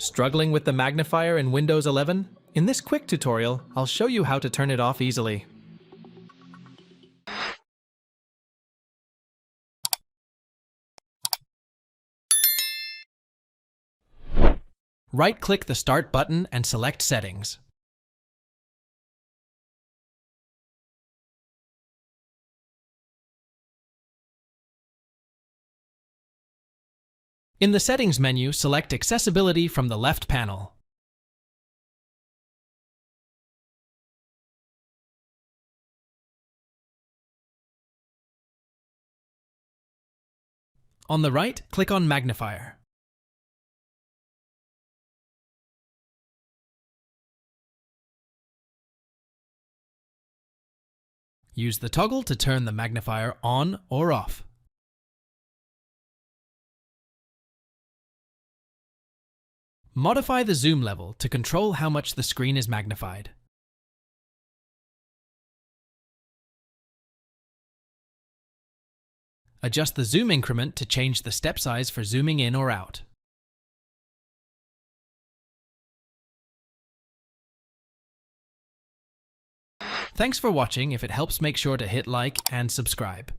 Struggling with the magnifier in Windows 11? In this quick tutorial, I'll show you how to turn it off easily. Right-click the Start button and select Settings. In the Settings menu, select Accessibility from the left panel. On the right, click on Magnifier. Use the toggle to turn the magnifier on or off. Modify the zoom level to control how much the screen is magnified. Adjust the zoom increment to change the step size for zooming in or out. Thanks for watching. If it helps, make sure to hit like and subscribe.